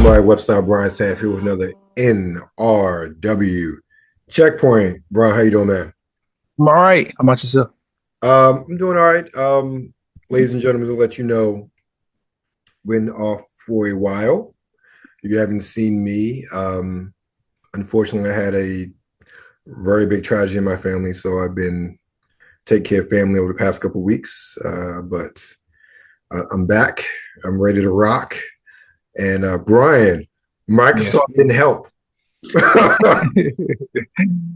everybody. Website Brian Saff here with another NRW checkpoint. Brian, how you doing, man? I'm all right. How about yourself? I'm doing all right. Ladies and gentlemen, to let you know, been off for a while. You haven't seen me. Unfortunately, I had a very big tragedy in my family, so I've been taking care of family over the past couple of weeks. But I'm back. I'm ready to rock. And Brian, Yes. Microsoft didn't help. No,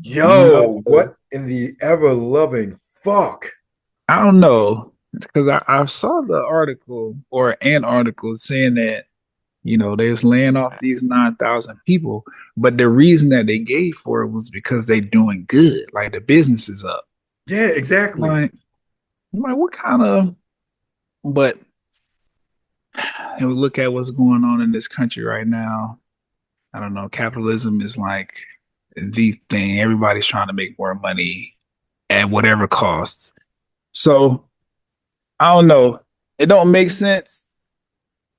Yo, what in the ever loving fuck? I don't know because I saw the article or an article saying that they was laying off these 9,000 people, but the reason that they gave for it was because they doing good, like the business is up. Yeah, exactly. Like, I'm like what kind of? But and we look at what's going on in this country right now. I don't know. Capitalism is like the thing. Everybody's trying to make more money at whatever costs. So I don't know. It don't make sense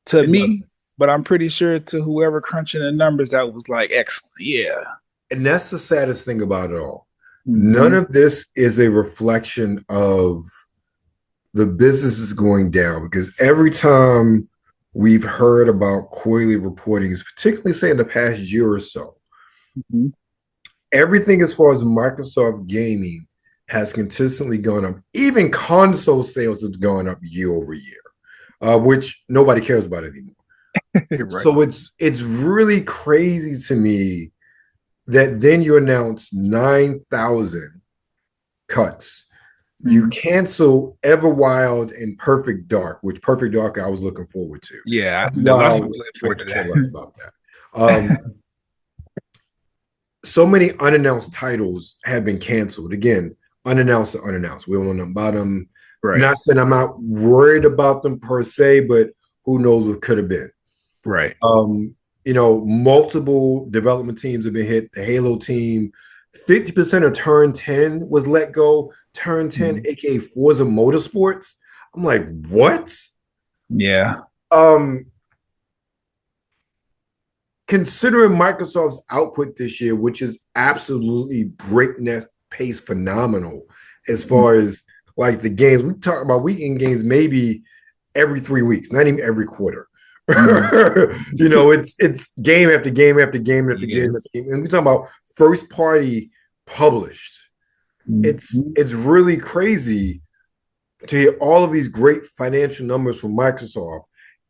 to It me, doesn't. but I'm pretty sure to whoever crunching the numbers that was like excellent. Yeah. And that's the saddest thing about it all. None Hmm. of this is a reflection of the business is going down because every time we've heard about quarterly reportings, particularly say in the past year or so, Hmm. everything as far as Microsoft gaming has consistently gone up. Even console sales has gone up year over year, which nobody cares about anymore. Right. So it's really crazy to me that then you announce 9,000 cuts. You Mhm. cancel Everwild and Perfect Dark, which Perfect Dark I was looking forward to. Yeah. A lot of Wow, people looking I forward could to care less that. about that. So many unannounced titles have been canceled. Again, unannounced or unannounced. We don't know about them. Right. Not saying I'm not worried about them per se, but who knows what could have been. Right. Um, multiple development teams have been hit. The Halo team, 50% of Turn 10 was let go. Turn 10, Mhm. aka Forza Motorsports. I'm like, what? Yeah. Um, Considering Microsoft's output this year, which is absolutely breakneck pace phenomenal as far as like the games, we talk about weekend games maybe every 3 weeks, not even every quarter. Mhm. It's game after game after game after game after Yes. game. And we talk about first party published. Mhm. It's really crazy to hear all of these great financial numbers from Microsoft,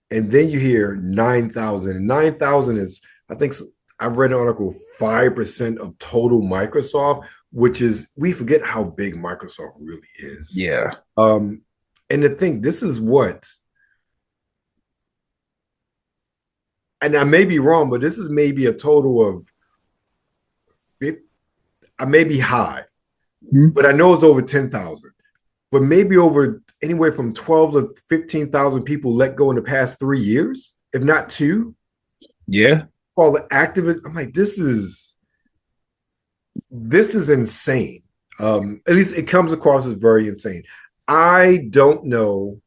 and then you hear 9,000. And 9,000 is, I think, I've read an article, 5% of total Microsoft, which is, we forget how big Microsoft really is. Yeah. Um, and to think, this is what, and I may be wrong, but this is maybe a total of, I may be high, Mhm. but I know it's over 10,000. But maybe over anywhere from 12 to 15,000 people let go in the past 3 years, if not two. Yeah. All the activists, I'm like, this is insane. At least it comes across as very insane. I don't know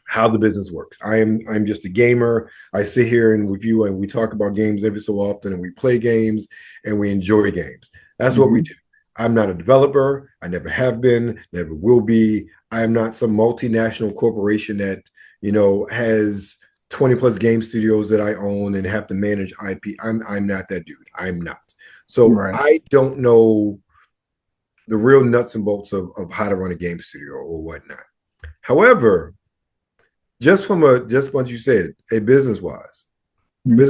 how the business works. I'm just a gamer. I sit here and with you and we talk about games every so often and we play games and we enjoy games. That's what we Mhm. do. I'm not a developer. I never have been, never will be. I am not some multinational corporation that, has 20 plus game studios that I own and have to manage IP. I'm not that dude. I'm not. So Right. I don't know the real nuts and bolts of how to run a game studio or whatnot. However, just what you said, a Mhm. business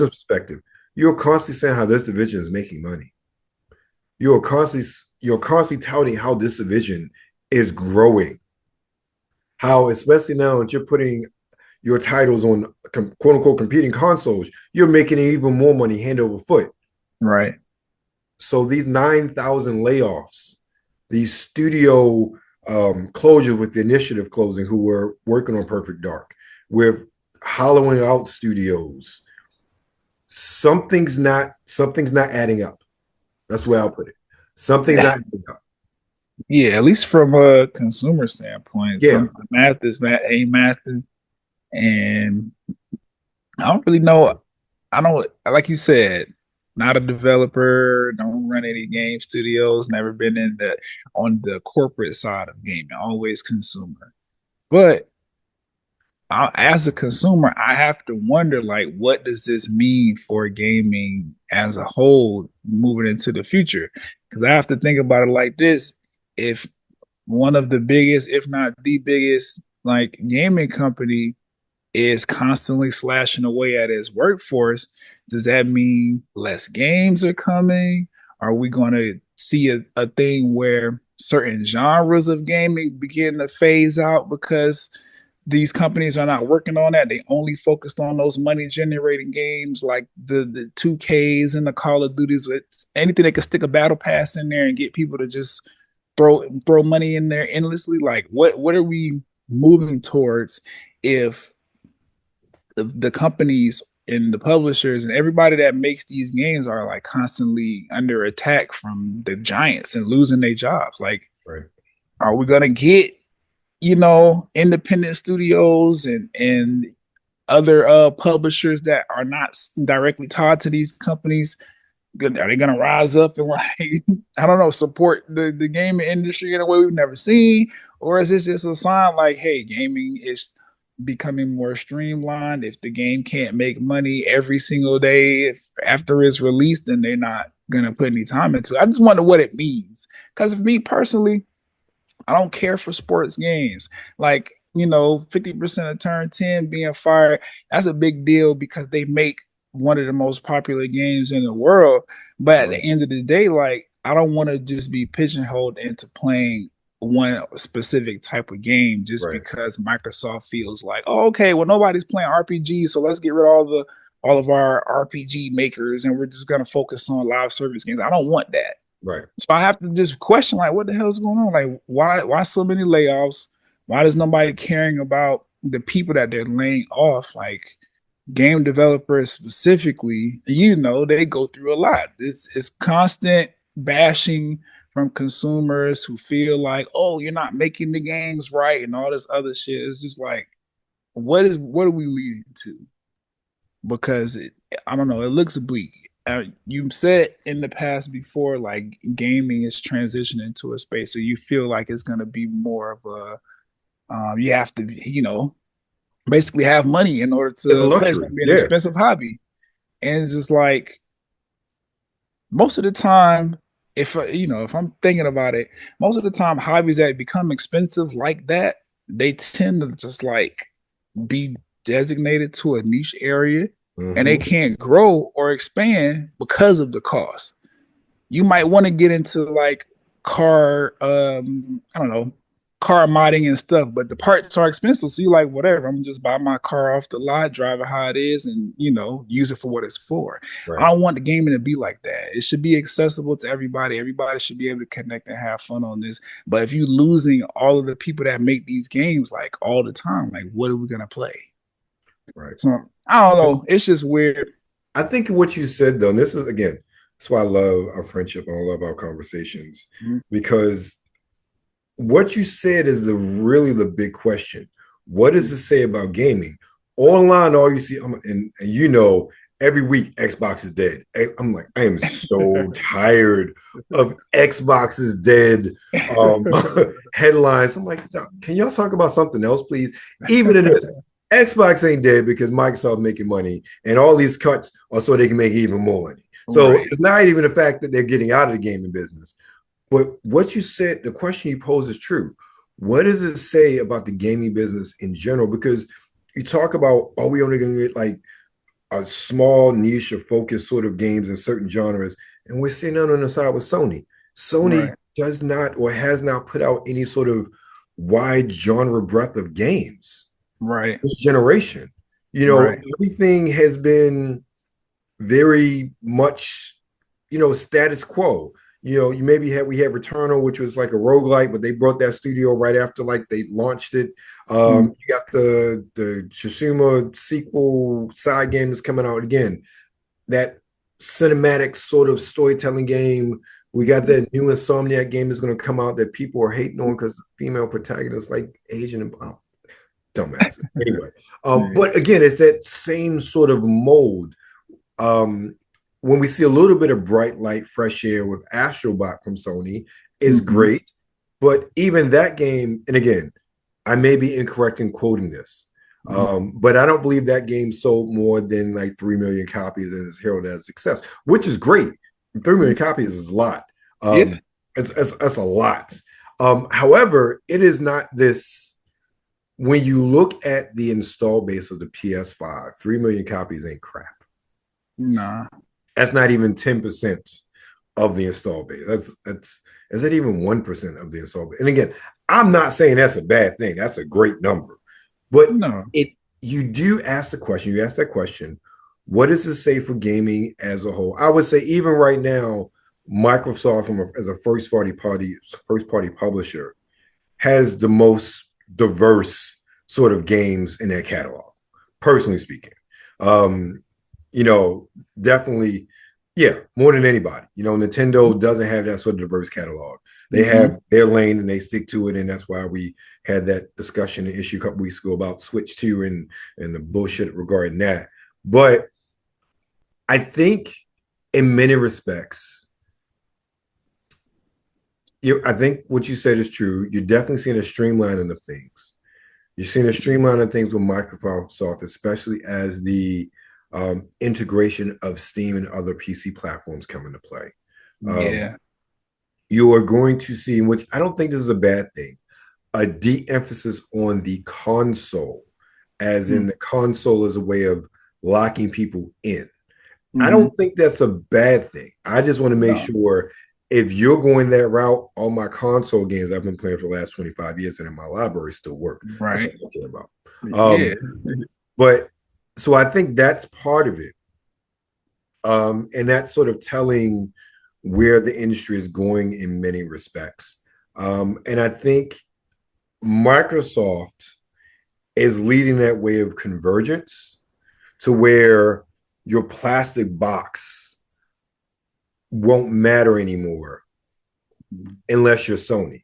perspective, you're constantly saying how this division is making money. You're constantly touting how this division is growing. How, especially now that you're putting your titles on quote unquote competing consoles, you're making even more money hand over foot. Right. So these 9,000 layoffs, these studio closures with the initiative closing, who were working on Perfect Dark, with hollowing out studios, something's not adding up. That's where I'll put it. Something's not adding up. Yeah, at least from a consumer standpoint, Yeah, some math is math, ain't math, and I don't really know. I don't, like you said, not a developer, don't run any game studios, never been in the on the corporate side of gaming, always consumer. But as a consumer, I have to wonder, like, what does this mean for gaming as a whole moving into the future? Because I have to think about it like this: if one of the biggest, if not the biggest, like gaming company is constantly slashing away at its workforce, does that mean less games are coming? Are we going to see a thing where certain genres of gaming begin to phase out because these companies are not working on that? They only focused on those money generating games like the 2Ks and the Call of Duties. It's anything they could stick a battle pass in there and get people to just throw money in there endlessly. Like what are we moving towards if the companies and the publishers and everybody that makes these games are like constantly under attack from the giants and losing their jobs? Like, Right. are we gonna get independent studios and other publishers that are not directly tied to these companies? Are they gonna rise up and like I don't know, support the gaming industry in a way we've never seen, or is this just a sign like, hey, gaming is becoming more streamlined? If the game can't make money every single day if after it's released, then they're not gonna put any time into it. I just wonder what it means. Because for me personally, I don't care for sports games. Like, 50% of turn 10 being fired, that's a big deal because they make one of the most popular games in the world. But at the Right. end of the day, like, I don't want to just be pigeonholed into playing one specific type of game just Right. because Microsoft feels like, oh, okay, well, nobody's playing RPGs, so let's get rid of all of our RPG makers and we're just gonna focus on live service games. I don't want that. Right. So I have to just question, like, what the hell is going on? Like, why so many layoffs? Why does nobody caring about the people that they're laying off? Like, game developers specifically, they go through a lot. It's constant bashing from consumers who feel like, oh, you're not making the games right and all this other shit. It's just like, what are we leading to? Because I don't know, it looks bleak. You said in the past before, like gaming is transitioning to a space, so you feel like it's going to be more of a you have to, basically have money in order It's a to play. It's going luxury. to be an Yeah. expensive hobby, and it's just like most of the time, if I'm thinking about it, most of the time hobbies that become expensive like that, they tend to just like be designated to a niche area and they Hmm. can't grow or expand because of the cost. You might want to get into like car I don't know, car modding and stuff, but the parts are expensive, so you like, whatever, I'm just buy my car off the lot, drive it how it is, and use it for what it's for. I Right. don't want the gaming to be like that. It should be accessible to everybody should be able to connect and have fun on this. But if you losing all of the people that make these games like all the time, like what are we gonna play? Right. So I don't know, it's just weird. I think what you said though, and this is again, that's why I love our friendship and I love our conversations Mhm. because what you said is really the big question. What does it say about gaming? Online, all you see, and every week Xbox is dead. I'm like, I am so tired of Xbox is dead um, headlines. I'm like, can y'all talk about something else, please? Even in this, Xbox ain't dead because Microsoft making money, and all these cuts are so they can make even more money. So Right, it's not even the fact that they're getting out of the gaming business. But what you said, the question you posed is true. What does it say about the gaming business in general? Because you talk about, are we only going to get like a small niche or focused sort of games in certain genres? And we're seeing that on the side with Sony. Sony right, does not or has not put out any sort of wide genre breadth of games right, this generation. right, Everything has been very much, status quo. We had Returnal, which was like a roguelike, but they brought that studio right after like they launched it. mm, You got the Tsushima sequel side game that's coming out again. That cinematic sort of storytelling game. We got that new Insomniac game that's going to come out that people are hating on because the female protagonist like Asian and dumbasses. Anyway, yeah, but again, it's that same sort of mold. Um, when we see a little bit of bright light, fresh air with Astrobot from Sony is Hmm. great. But even that game, and again, I may be incorrect in quoting this, but I don't believe that game sold more than like 3 million copies and is heralded as a success, which is great. 3 million copies is a lot. Yeah. It's a lot. However, it is not this. When you look at the install base of the PS5, 3 million copies ain't crap. Nah. That's not even 10% of the install base. That's is that even 1% of the install base? And again, I'm not saying that's a bad thing. That's a great number. But No. it you do ask the question, you ask that question, what does it say for gaming as a whole? I would say even right now, Microsoft as a first party publisher has the most diverse sort of games in their catalog, personally speaking. Um, you know, definitely, yeah, more than anybody. You know, Nintendo doesn't have that sort of diverse catalog. They Hmm. have their lane and they stick to it, and that's why we had that discussion and issue a couple weeks ago about Switch 2 and the bullshit regarding that. But I think in many respects, I think what you said is true. You're definitely seeing a streamlining of things. You're seeing a streamline of things with Microsoft, especially as the integration of Steam and other PC platforms come into play. Um, Yeah. you are going to see, which I don't think this is a bad thing, a de-emphasis on the console, as in the console is a way of locking people in. I Mm-hmm. don't think that's a bad thing. I just want to make No. sure if you're going that route, all my console games I've been playing for the last 25 years and in my library still work. That's Right. what I care about. Yeah. But so I think that's part of it. And that's sort of telling where the industry is going in many respects. And I think Microsoft is leading that way of convergence to where your plastic box won't matter anymore unless you're Sony.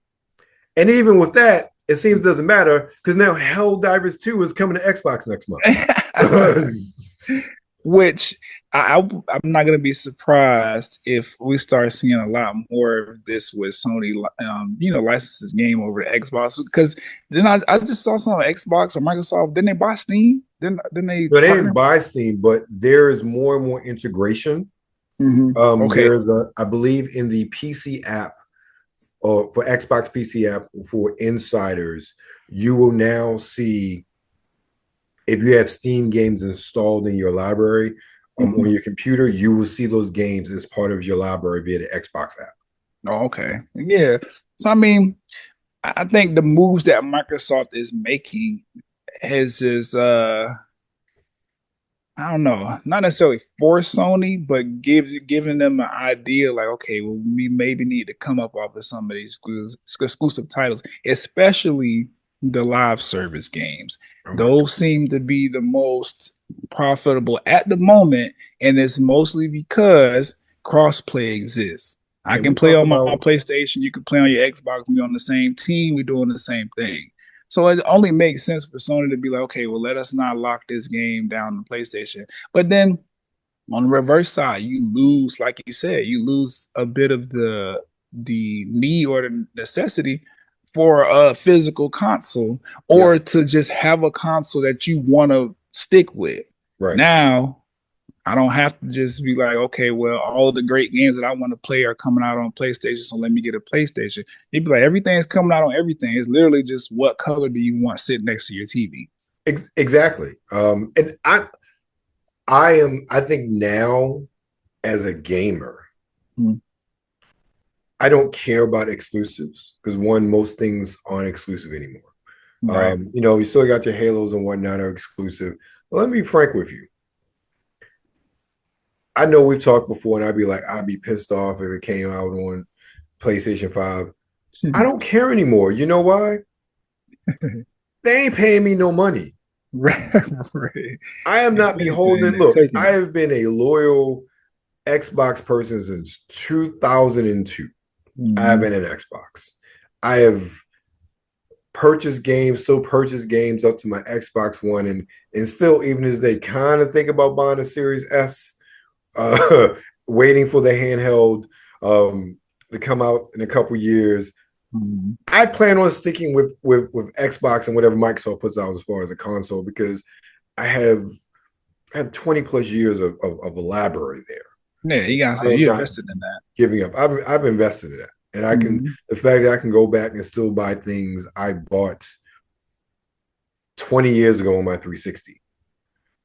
And even with that, it seems it doesn't matter because now Helldivers 2 is coming to Xbox next month. Which I'm not gonna be surprised if we start seeing a lot more of this with Sony, licenses game over to Xbox. Because then I just saw some Xbox or Microsoft. Didn't they buy Steam? Then they So they didn't partner. buy Steam, but there is more and more integration. Mm-hmm. Okay. There is I believe, in the PC app or for Xbox PC app for insiders, you will now see if you have Steam games installed in your library on Mm-hmm. your computer, you will see those games as part of your library via the Xbox app. Oh, okay. Yeah. So I mean, I think the moves that Microsoft is making is I don't know, not necessarily for Sony, but giving them an idea like, okay, well, we maybe need to come up off of some of these exclusive titles, especially the live service games. Oh my God. Those seem to be the most profitable at the moment, and it's mostly because crossplay exists. I Can can we play talk on my about PlayStation, you can play on your Xbox, we're on the same team, we're doing the same thing. So it only makes sense for Sony to be like, okay, well, let us not lock this game down on PlayStation. But then on the reverse side, you lose, like you said, you lose a bit of the need or the necessity for a physical console or yes, to just have a console that you want to stick with. right. Now, I don't have to just be like, okay, well, all the great games that I want to play are coming out on PlayStation, so let me get a PlayStation. You'd be like, everything's coming out on everything. It's literally just what color do you want sitting next to your TV? Exactly. And I think now as a gamer, Mm-hmm. I don't care about exclusives because one, most things aren't exclusive anymore. Right. You still got your Halos and whatnot are exclusive. But let me be frank with you. I know we've talked before, and I'd be pissed off if it came out on PlayStation 5. I don't care anymore. You know why? They ain't paying me no money. Right. Right. I am If not anything, beholden. they're Look, taking I it. have been a loyal Xbox person since 2002. I've Mm-hmm. been an Xbox. I have still purchase games up to my Xbox One, and still, even as they kind of think about buying a Series S uh, waiting for the handheld to come out in a couple years. Mm-hmm. I plan on sticking with Xbox and whatever Microsoft puts out as far as a console because I have 20 plus years of a library there. Yeah, you got I so am you not invested in that. giving up. I've invested in that, and I can Mm-hmm. the fact that I can go back and still buy things I bought 20 years ago on my 360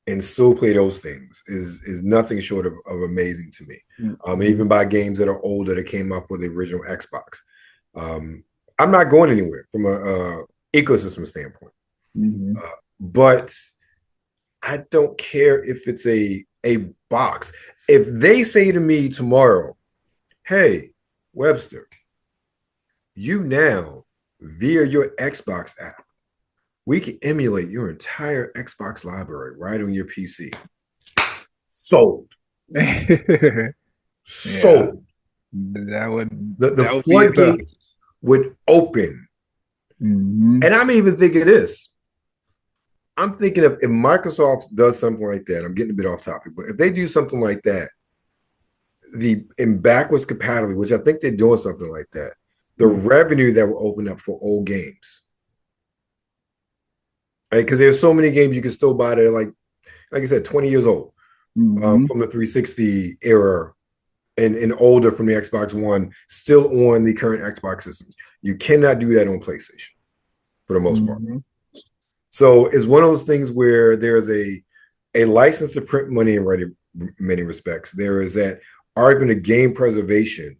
and still play those things is nothing short of amazing to me. Mm-hmm. Even buy games that are older that came out for the original Xbox. Um, I'm not going anywhere from a ecosystem standpoint, Mm-hmm. but I don't care if it's a box. If they say to me tomorrow, "Hey, Webster, you now via your Xbox app, we can emulate your entire Xbox library right on your PC." Sold. Yeah, Sold. that would The that would be enough. floodgates would open. Mm-hmm. And I'm even thinking this. I'm thinking if Microsoft does something like that, I'm getting a bit off topic, but if they do something like that, the in backwards compatibility, which I think they're doing something like that, the revenue that will open up for old games, right? Because there's so many games you can still buy that are like I said, 20 years old Mm-hmm. from the 360 era and older from the Xbox One, still on the current Xbox systems. You cannot do that on PlayStation for the most part. Mm-hmm. So it's one of those things where there's a license to print money in many respects. There is that argument of game preservation.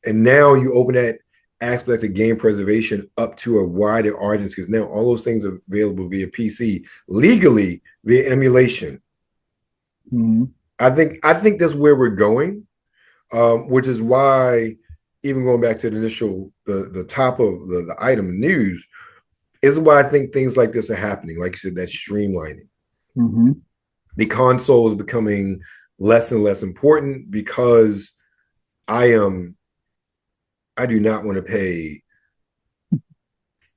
And now you open that aspect of game preservation up to a wider audience because now all those things are available via PC legally via emulation. Mm-hmm. I think that's where we're going, which is why even going back to the initial the top of the item news is why I think things like this are happening. Like you said, that streamlining. Mm-hmm. The console is becoming less and less important because I am I do not want to pay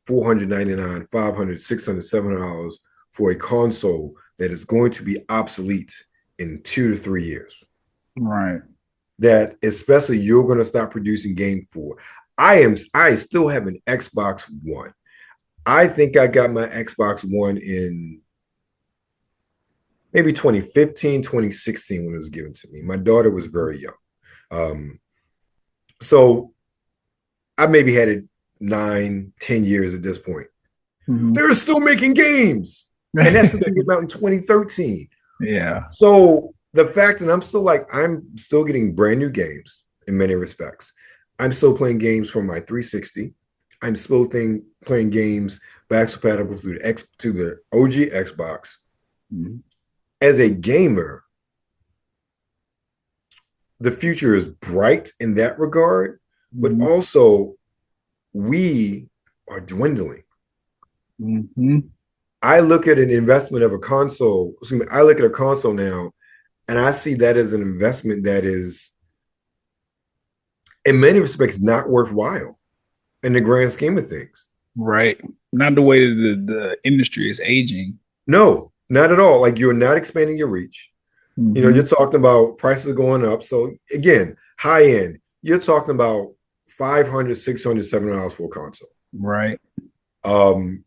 499, 500, 600, $700 for a console that is going to be obsolete in 2 to 3 years. Right. That especially you're going to stop producing game for. I still have an Xbox One. I think I got my Xbox One in maybe 2015, 2016 when it was given to me. My daughter was very young. Um, so I maybe had it 9, 10 years at this point. Mm-hmm. They're still making games. And that system came out in 2013. Yeah. So the fact that I'm still getting brand new games in many respects. I'm still playing games from my 360. I'm still playing games back compatible through to the OG Xbox. Mm-hmm. As a gamer, the future is bright in that regard, but Mm-hmm. also we are dwindling. Mm-hmm. I look at an investment of a console. I look at a console now, and I see that as an investment that is, in many respects, not worthwhile in the grand scheme of things. Right. Not the way the industry is aging. No, not at all. Like you're not expanding your reach. Mm-hmm. You're talking about prices are going up. So again, high end, you're talking about 500, 600, $700 for a console. Right. Um,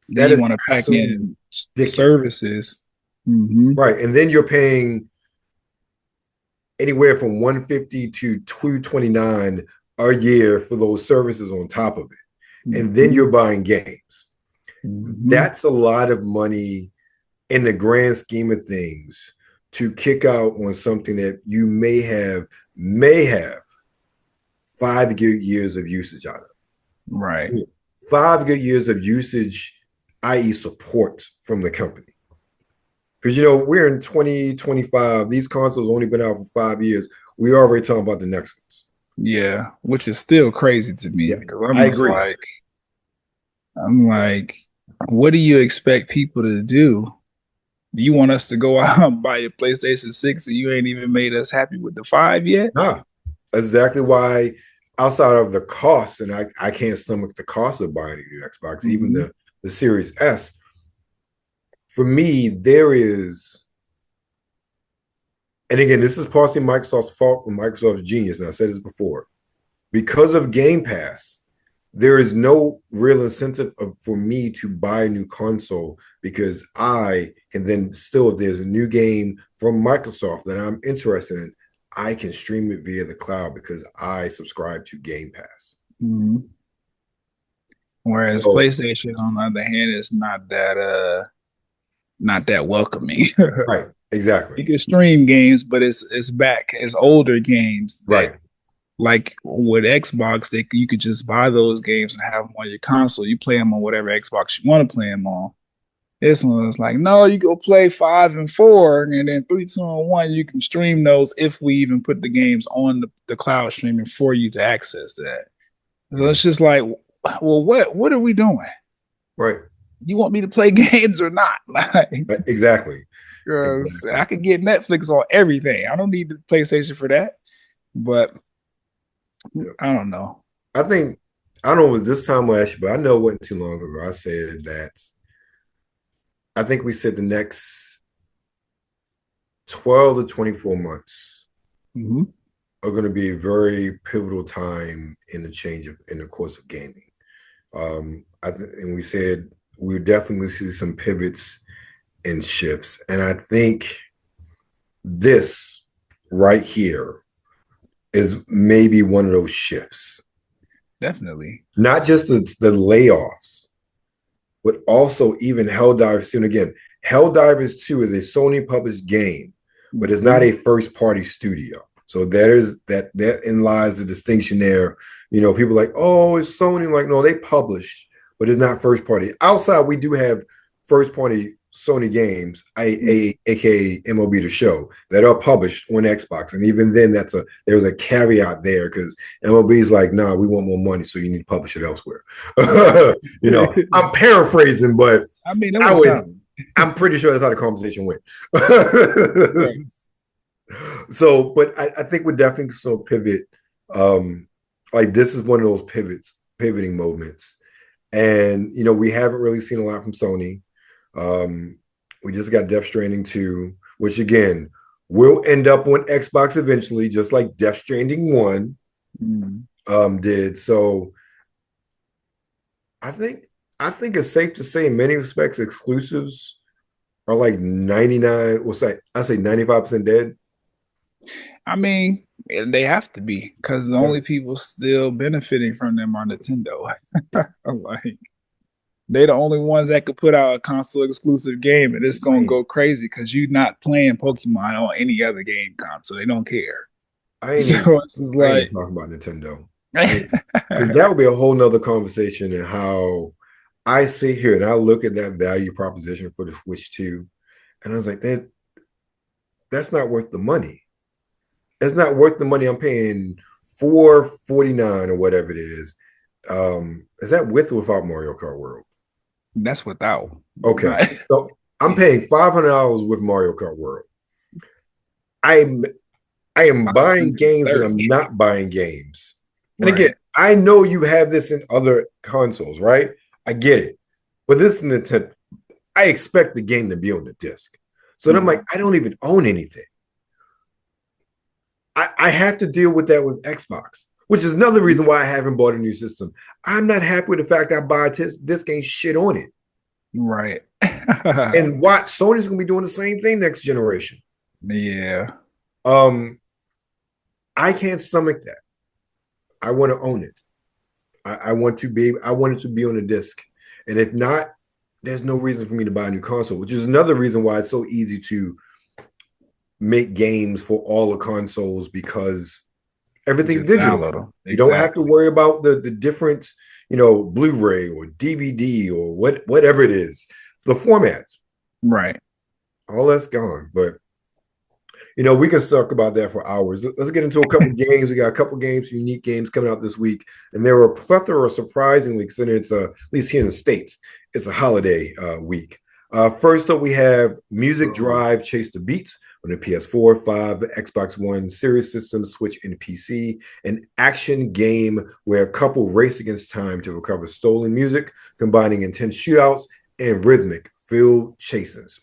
Then that you is want to pack absolutely in ridiculous. services. Mm-hmm. Right. And then you're paying anywhere from 150 to 229 a year for those services on top of it. And then Mm-hmm. you're buying games. Mm-hmm. That's a lot of money in the grand scheme of things to kick out on something that you may have 5 good years of usage out of. Right. 5 good years of usage, i.e., support from the company. Because we're in 2025. These consoles only been out for 5 years. We already talking about the next ones. Yeah. Which is still crazy to me Yeah, because I agree. I'm like, what do you expect people to do? Do you want us to go out and buy a PlayStation 6 and you ain't even made us happy with the 5 yet? Nah, exactly why outside of the cost, and I can't stomach the cost of buying a new Xbox, even Mm-hmm. the Series S. For me, there is and again, this is partially Microsoft's fault and Microsoft's genius. And I said this before, because of Game Pass, there is no real incentive for me to buy a new console because I can then still, if there's a new game from Microsoft that I'm interested in, I can stream it via the cloud because I subscribe to Game Pass. Mm-hmm. Whereas So, PlayStation, on the other hand, is not that welcoming. right, exactly. You can stream games, but it's back as older games that, Right. like with Xbox, you could just buy those games and have them on your console. You play them on whatever Xbox you want to play them on. This one is like, no, you go play 5 and 4, and then 3, 2, and 1. You can stream those if we even put the games on the cloud streaming for you to access that. So it's just like, well, what are we doing? Right. You want me to play games or not? Like, Exactly. because I could get Netflix on everything. I don't need the PlayStation for that. But I don't know. I think, I don't know if it was this time last year, but I know it wasn't too long ago. I said that I think we said the next 12 to 24 months are going to be a very pivotal time in the course of gaming. And we said we would definitely see some pivots and shifts. And I think this right here is maybe one of those shifts. Definitely. Not just the layoffs, but also even Helldivers 2. And again, Helldivers 2 is a Sony published game, but it's not a first party studio. So therein lies the distinction there. You know, people are like, oh, it's Sony. Like, no, they published, but it's not first party. Outside, we do have first party Sony games, aka MLB The Show, that are published on Xbox. And even then, there's a caveat there because MLB is like, nah, we want more money, so you need to publish it elsewhere. You know, I'm paraphrasing, but I mean, I'm pretty sure that's how the conversation went. Right. So, but I think we're definitely still pivot. Like this is one of those pivoting moments. And, you know, we haven't really seen a lot from Sony. We just got Death Stranding 2, which again will end up on Xbox eventually, just like Death Stranding 1 did. So I think it's safe to say in many respects exclusives are like 99, I say 95% dead. I mean, they have to be because the only people still benefiting from them are Nintendo. Like they're the only ones that could put out a console exclusive game, and it's gonna go crazy because you're not playing Pokemon on any other game console. They don't care. I ain't talking about Nintendo. Because that would be a whole nother conversation and how I sit here and I look at that value proposition for the Switch 2, and I was like, that's not worth the money. It's not worth the money I'm paying $4.49 or whatever it is. Is that with or without Mario Kart World? That's without. Okay. So I'm paying $500 with Mario Kart World. I am buying games, but I'm not buying games. And again, I know you have this in other consoles, right? I get it. But this is Nintendo. I expect the game to be on the disc. So then I'm like, I don't even own anything. I have to deal with that with Xbox, which is another reason why I haven't bought a new system. I'm not happy with the fact that I buy a disc ain't shit on it. Right. And watch, Sony's gonna be doing the same thing next generation. Yeah. I can't stomach that. I want to own it. I want it to be on a disc. And if not, there's no reason for me to buy a new console, which is another reason why it's so easy to make games for all the consoles because everything's digital. You don't have to worry about the different, you know, Blu-ray or DVD or whatever it is, the formats. Right. All that's gone. But you know, we can talk about that for hours. Let's get into a couple games. We got a couple games, unique games coming out this week, and there were a plethora, surprisingly, considering it's at least here in the States, it's a holiday week. First up, we have Music Drive Chase the Beat on the PS4, 5, Xbox One, Series System, Switch, and PC. An action game where a couple race against time to recover stolen music, combining intense shootouts and rhythm-filled chases.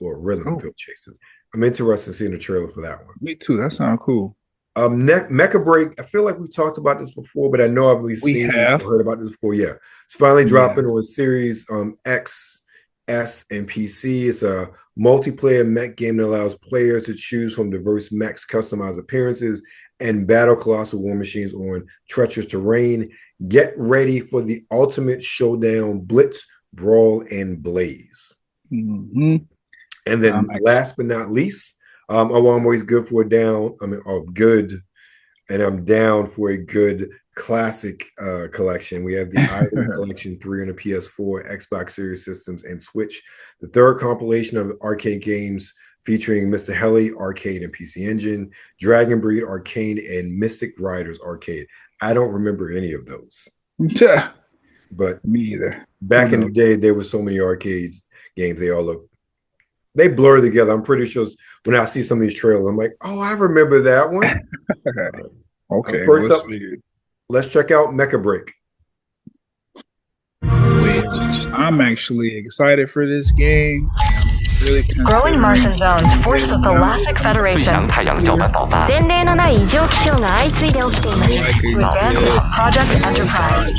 I'm interested in seeing the trailer for that one. Me too. That sounds cool. Mecha Break. I feel like we've talked about this before, but I know I've at least We seen have. or heard about this before. Yeah, it's finally Yeah. dropping on Series X, S, and PC. It's a multiplayer mech game that allows players to choose from diverse mechs, customized appearances, and battle colossal war machines on treacherous terrain. Get ready for the ultimate showdown, blitz, brawl, and blaze. Mm-hmm. And then last but not least, I'm always good for a down. I mean, good, and I'm down for a good classic collection. We have the Irem Collection 3 on the PS4, Xbox Series systems, and Switch. The third compilation of arcade games featuring Mr. Heli Arcade and PC Engine, Dragon Breed Arcade, and Mystic Riders Arcade. I don't remember any of those. But me either. Back in the day, there were so many arcades games. They blur together. I'm pretty sure when I see some of these trailers, I'm like, oh, I remember that one. Okay. First up, let's check out Mecha Break. I'm actually excited for this game. Really Growing Martian zones force the Galactic Federation. 前例のない異常気象が相次いで起きています。To advance its Project Enterprise.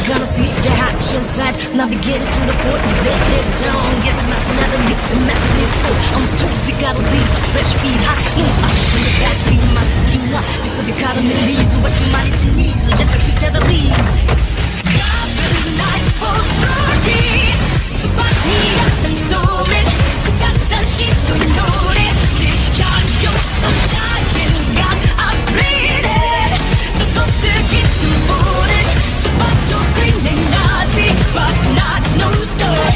Gonna see your action side. Navigate to the port with that zone. Guess messing out the meat, the magnet foot. I'm told you gotta leave a fresh beat high. I should bring it back, be must be one. This is the economy leads to what you might to needs. Just like each other leaves. God, really nice for glory. Spot me up and storm it. That's a shit to know it. Discharge your sunshine. God, I'm bleeding. Just don't get to board it. Nazi, but not no dog.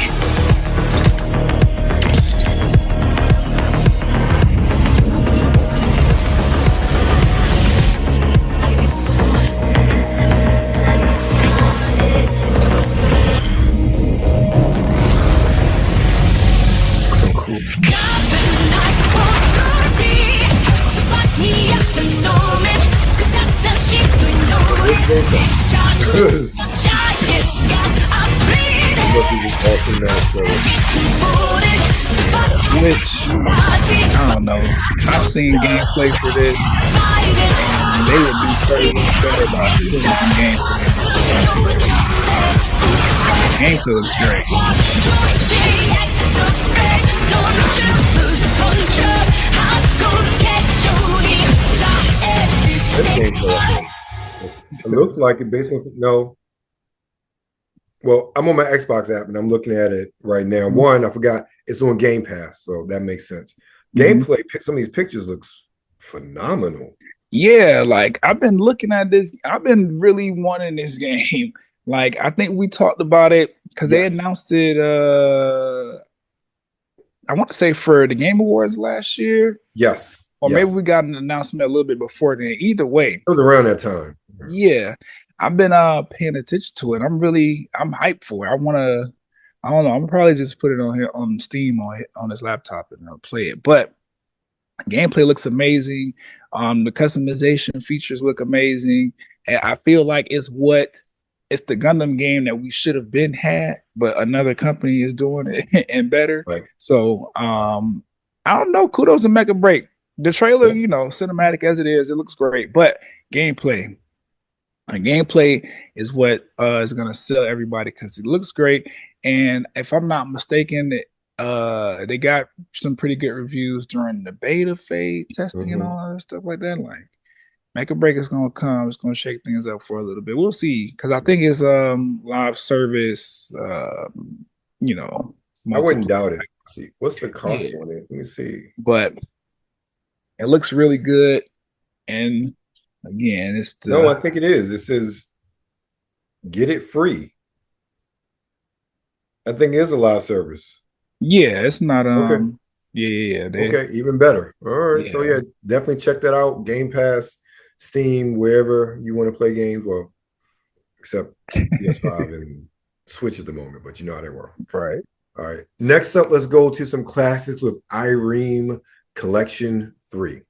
So cool. Which I don't know. I've seen gameplay for this, and they would do certain better by putting some gameplay. Gameplay looks great. It looks like it basically no. Well, I'm on my Xbox app and I'm looking at it right now. One, I forgot it's on Game Pass, so that makes sense. Gameplay, some of these pictures looks phenomenal. Yeah, like I've been looking at this. I've been really wanting this game. Like I think we talked about it because they announced it. I want to say for the Game Awards last year. Yes. Or maybe we got an announcement a little bit before then. Either way. It was around that time. Yeah. I've been paying attention to it. I'm hyped for it. I don't know. I'm probably just put it on here on Steam on this laptop and play it. But gameplay looks amazing. The customization features look amazing. And I feel like it's the Gundam game that we should have been had, but another company is doing it and better. Right. So I don't know. Kudos to Mecha Break. The trailer, cinematic as it is, it looks great. But gameplay. Gameplay is what is going to sell everybody because it looks great. And if I'm not mistaken, they got some pretty good reviews during the beta phase testing and all that stuff like that. Like, Mecha Break is going to come. It's going to shake things up for a little bit. We'll see. Because I think it's live service, I wouldn't doubt it. Let's see, what's the cost on it? Let me see. But it looks really good. And again, it's no, I think it is. It says get it free. I think it is a live service. Yeah, it's not okay. Yeah. Okay, even better. All right. Yeah. So yeah, definitely check that out. Game Pass, Steam, wherever you want to play games. Well, except PS5 and Switch at the moment, but you know how they work. Right. All right. Next up, let's go to some classics with Irem Collection 3.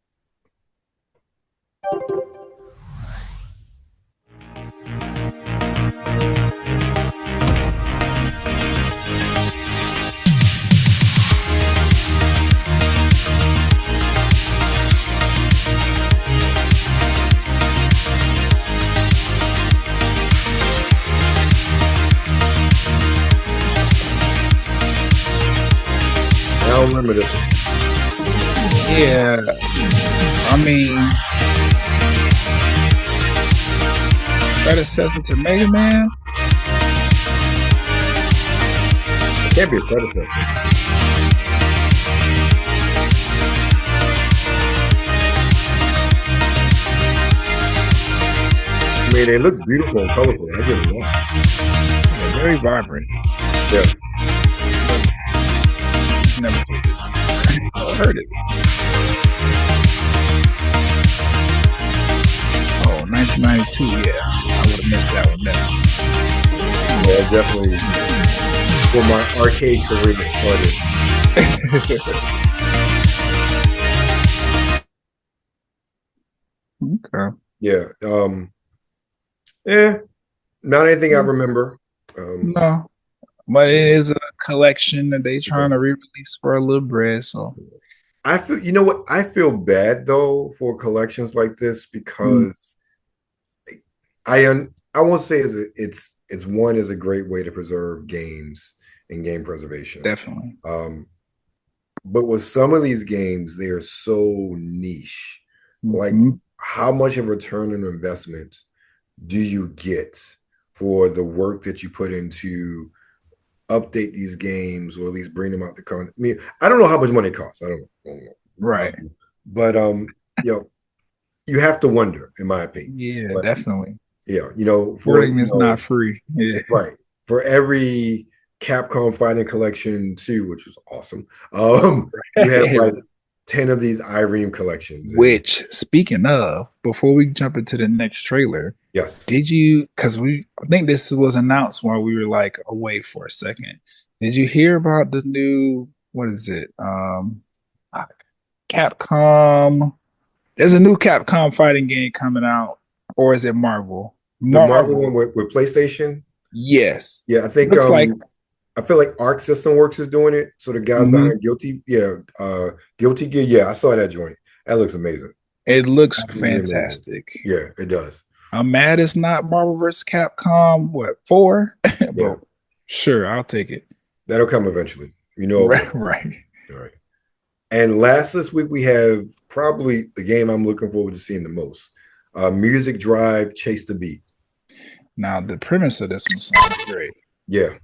I don't remember this one. Yeah, I mean, predecessor to Mega Man. It can't be a predecessor. I mean, they look beautiful and colorful. I get it. They're very vibrant. Yeah. Never played this. I heard it. Oh, 1992. Yeah, I would have missed that one now. Yeah, definitely. For my arcade career started. Okay. Yeah. Not anything I remember. No, but it is a collection that they trying to re-release for a little bread. So I feel, you know what? I feel bad though for collections like this because I won't say it's one is a great way to preserve games and game preservation. Definitely. But with some of these games, they are so niche. Like, how much of a return on investment do you get for the work that you put into update these games or at least bring them out to con? I mean, I don't know how much money it costs. I don't know. Right. But you have to wonder, in my opinion. Yeah, but, definitely. Yeah, Sporting is not free. Yeah. Right. For every Capcom Fighting Collection 2, which is awesome, you have like 10 of these Irem collections. Which, speaking of, before we jump into the next trailer, yes, did you? Because I think this was announced while we were like away for a second. Did you hear about the new? What is it? Capcom. There's a new Capcom fighting game coming out, or is it Marvel? The Marvel one with PlayStation. Yes. Yeah, I think looks like. I feel like Arc System Works is doing it. So the guys behind Guilty Gear. Yeah, I saw that joint. That looks amazing. It looks fantastic. Yeah, it does. I'm mad it's not Marvel vs. Capcom. What 4? Yeah. Sure, I'll take it. That'll come eventually. Right. All right. And last this week we have probably the game I'm looking forward to seeing the most. Music Drive Chase the Beat. Now the premise of this one sounds great. Yeah.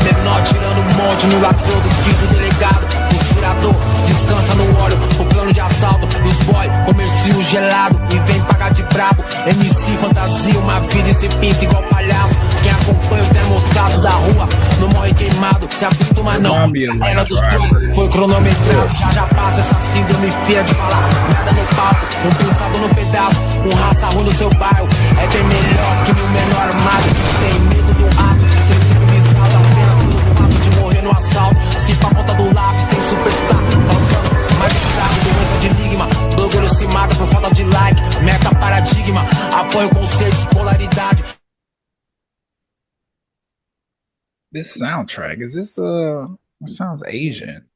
Menor tirando molde no ator do filho do delegado. Conspirador, descansa no óleo. O plano de assalto dos boy, comercio gelado. E vem pagar de brabo. MC fantasia, uma vida e se pinta igual palhaço. Quem acompanha o termostato da rua não morre queimado. Se acostuma não, era dos troncos. Foi cronometrado, já passa essa síndrome feia de falar nada no papo. Pensado no pedaço, raça ruim no seu bairro. É bem melhor que meu menor armado. Sem medo do ato, sensibilizado apenas pelo fato de morrer no assalto. Se pra ponta do lápis tem superstar causando mais estrago, doença de enigma. Blogueiro se mata por falta de like. Mecha paradigma, apoio conceito, escolaridade. This soundtrack, is this it sounds Asian.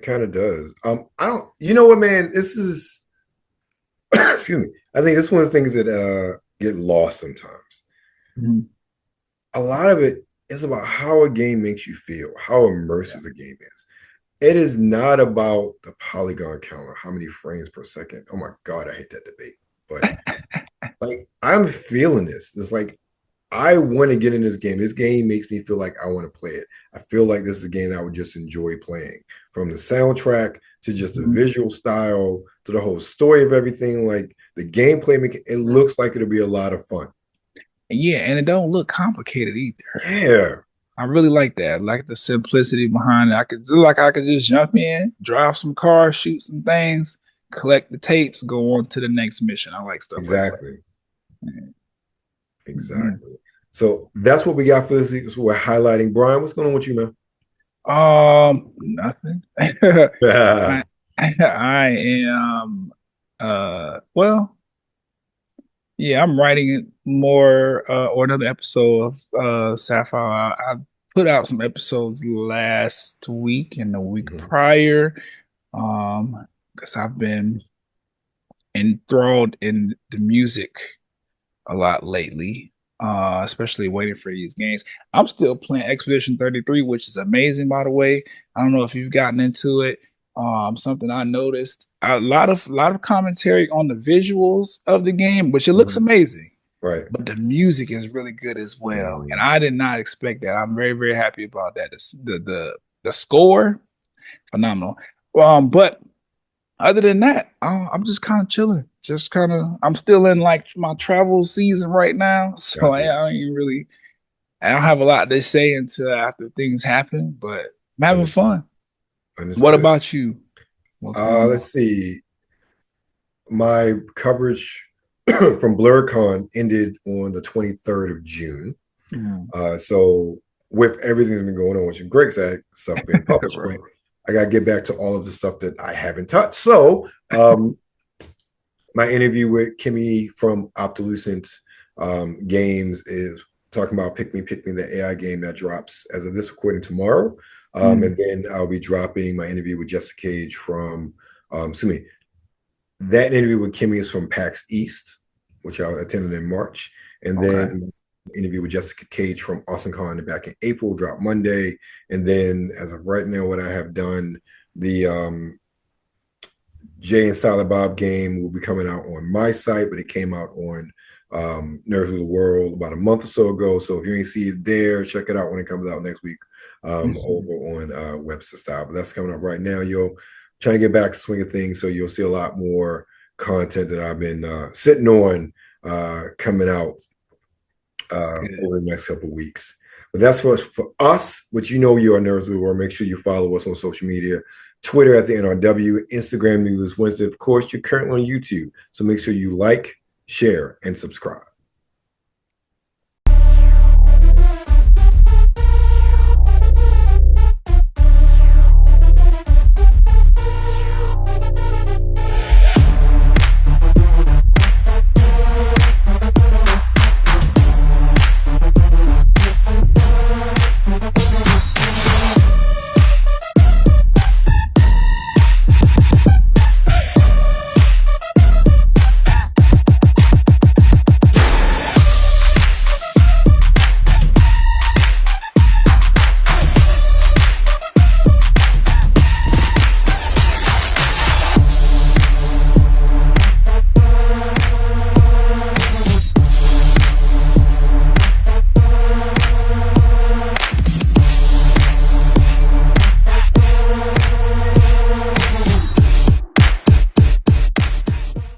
Kind of does. I don't, you know what, man, this is excuse me. I think this is one of the things that get lost sometimes. A lot of it is about how a game makes you feel, how immersive a game is. It is not about the polygon count or how many frames per second. Oh my God, I hate that debate. But like, I'm feeling this. It's like I want to get in this game. This game makes me feel like I want to play it. I feel like this is a game that I would just enjoy playing, from the soundtrack to just the visual style to the whole story of everything. Like the gameplay, it looks like it'll be a lot of fun. Yeah, and it don't look complicated either. Yeah. I really like that. I like the simplicity behind it. I could just jump in, drive some cars, shoot some things, collect the tapes, go on to the next mission. I like stuff exactly. like that. Exactly. So that's what we got for this week. So we're highlighting. Brian, what's going on with you, man? Nothing. Yeah. I am well, yeah, I'm writing more or another episode of Sapphire. I put out some episodes last week and the week prior. Because I've been enthralled in the music a lot lately. Especially waiting for these games. I'm still playing Expedition 33, which is amazing, by the way. I don't know if you've gotten into it. Something I noticed, a lot of commentary on the visuals of the game, which it looks amazing. Right. But the music is really good as well. And I did not expect that. I'm very, very happy about that. The score, phenomenal. But other than that, I'm just kind of chilling. I'm still in like my travel season right now. So I don't have a lot to say until after things happen, but I'm having fun. Understood. What about you? Let's see. My coverage from BlerdCon ended on the 23rd of June. So with everything that's been going on, which Greg said, stuff being published, right. I got to get back to all of the stuff that I haven't touched. So my interview with Kimmy from Optilucent Games is talking about Pick Me, the AI game that drops as of this recording tomorrow. And then I'll be dropping my interview with Jessica Cage from, that interview with Kimmy is from PAX East, which I attended in March. And then interview with Jessica Cage from AwesomeCon back in April, dropped Monday. And then as of right now, what I have done, the Jay and Silent Bob game will be coming out on my site, but it came out on Nerds of the World about a month or so ago. So if you ain't see it there, check it out when it comes out next week over on Webster Style. But that's coming up right now. Trying to get back to swing of things, so you'll see a lot more content that I've been sitting on coming out over the next couple of weeks. But that's for us, which you are Nerds of the World. Make sure you follow us on social media. Twitter at the NRW, Instagram News Wednesday. Of course, you're currently on YouTube, so make sure you like, share, and subscribe.